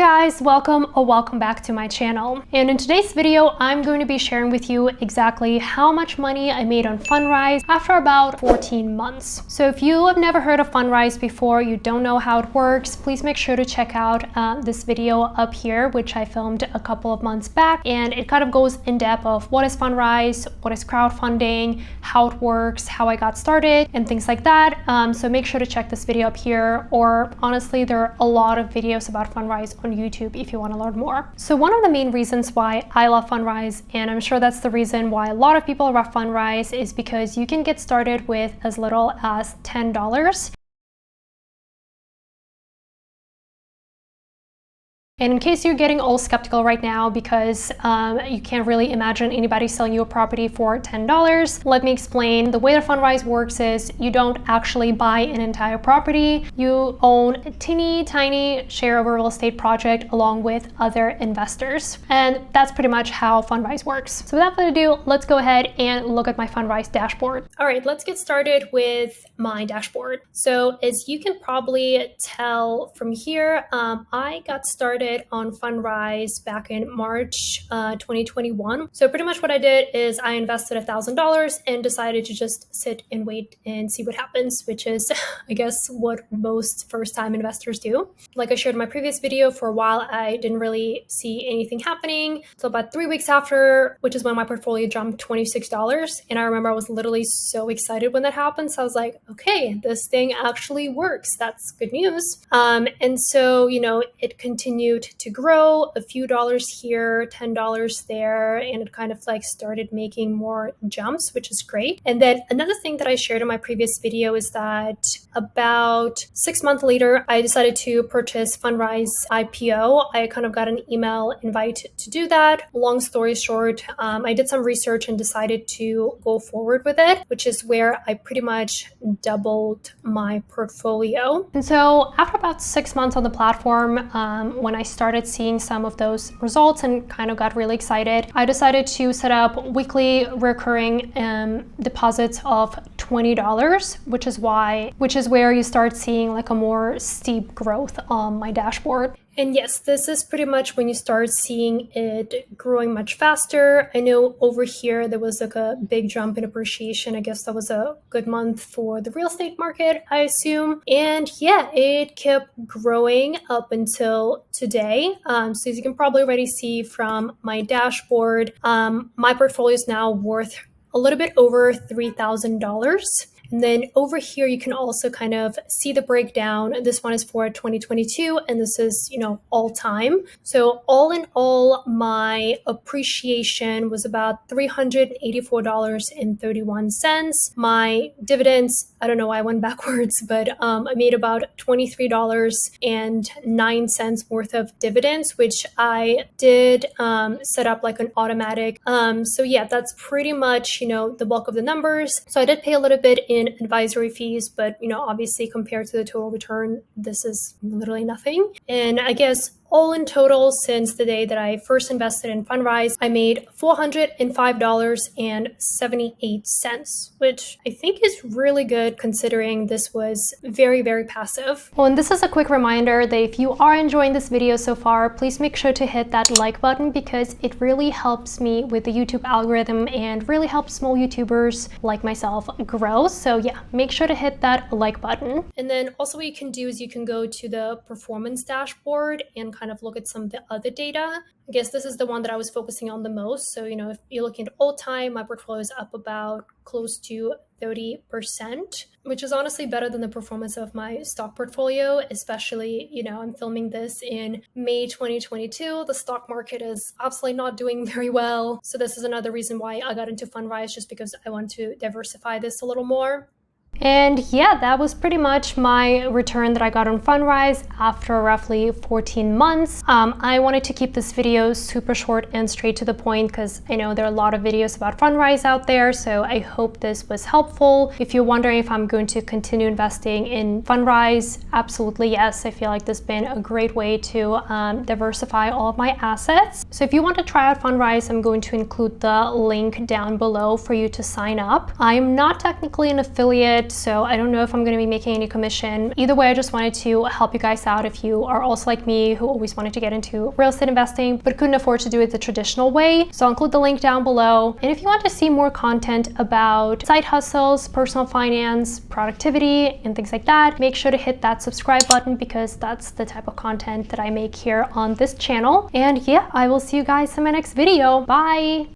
guys, welcome or welcome back to my channel. And in today's video, I'm going to be sharing with you exactly how much money I made on Fundrise after about 14 months. So if you have never heard of Fundrise before, you don't know how it works, please make sure to check out this video up here, which I filmed a couple of months back. And it kind of goes in depth of what is Fundrise, what is crowdfunding, how it works, how I got started, and things like that. So make sure to check this video up here, or honestly, there are a lot of videos about Fundrise on YouTube if you want to learn more. So one of the main reasons why I love Fundrise, and I'm sure that's the reason why a lot of people love Fundrise, is because you can get started with as little as $10. And in case you're getting all skeptical right now because you can't really imagine anybody selling you a property for $10, let me explain. The way that Fundrise works is you don't actually buy an entire property. You own a teeny tiny share of a real estate project along with other investors. And that's pretty much how Fundrise works. So without further ado, let's go ahead and look at my Fundrise dashboard. All right, let's get started with my dashboard. So as you can probably tell from here, I got started on Fundrise back in March 2021. So pretty much what I did is I invested $1,000 and decided to just sit and wait and see what happens, which is, I guess, what most first-time investors do. Like I shared in my previous video, for a while, I didn't really see anything happening. So about 3 weeks after, which is when my portfolio jumped $26. And I remember I was literally so excited when that happened. So I was like, okay, this thing actually works. That's good news. And so, you know, it continued to grow a few dollars here, $10 there, and it kind of like started making more jumps, which is great. And then another thing that I shared in my previous video is that about 6 months later, I decided to purchase Fundrise IPO. I kind of got an email invite to do that. Long story short, I did some research and decided to go forward with it, which is where I pretty much doubled my portfolio. And so after about 6 months on the platform, when I started seeing some of those results and kind of got really excited, I decided to set up weekly recurring deposits of $20, which is where you start seeing like a more steep growth on my dashboard. And yes, this is pretty much when you start seeing it growing much faster. I know over here there was like a big jump in appreciation. I guess that was a good month for the real estate market, I assume. And yeah, it kept growing up until today. So as you can probably already see from my dashboard, my portfolio is now worth a little bit over $3,000. And then over here, you can also kind of see the breakdown. This one is for 2022, and this is, you know, all time. So all in all, my appreciation was about $384.31. My dividends, I don't know why I went backwards, but I made about $23.09 worth of dividends, which I did set up like an automatic. So yeah, that's pretty much, you know, the bulk of the numbers. So I did pay a little bit in advisory fees, but you know, obviously compared to the total return, this is literally nothing. And I guess all in total, since the day that I first invested in Fundrise, I made $405.78, which I think is really good considering this was very, very passive. Well, and this is a quick reminder that if you are enjoying this video so far, please make sure to hit that like button because it really helps me with the YouTube algorithm and really helps small YouTubers like myself grow. So yeah, make sure to hit that like button. And then also what you can do is you can go to the performance dashboard and kind of look at some of the other data. I guess this is the one that I was focusing on the most. So, you know, if you're looking at all time, my portfolio is up about close to 30%, which is honestly better than the performance of my stock portfolio, especially, you know, I'm filming this in May 2022. The stock market is absolutely not doing very well. So this is another reason why I got into Fundrise, just because I want to diversify this a little more. And yeah, that was pretty much my return that I got on Fundrise after roughly 14 months. I wanted to keep this video super short and straight to the point because I know there are a lot of videos about Fundrise out there, so I hope this was helpful. If you're wondering if I'm going to continue investing in Fundrise, absolutely yes. I feel like this has been a great way to diversify all of my assets. So if you want to try out Fundrise, I'm going to include the link down below for you to sign up. I'm not technically an affiliate it, so I don't know if I'm going to be making any commission. Either way, I just wanted to help you guys out if you are also like me who always wanted to get into real estate investing but couldn't afford to do it the traditional way. So I'll include the link down below. And if you want to see more content about side hustles, personal finance, productivity, and things like that, make sure to hit that subscribe button because that's the type of content that I make here on this channel. And yeah, I will see you guys in my next video. Bye!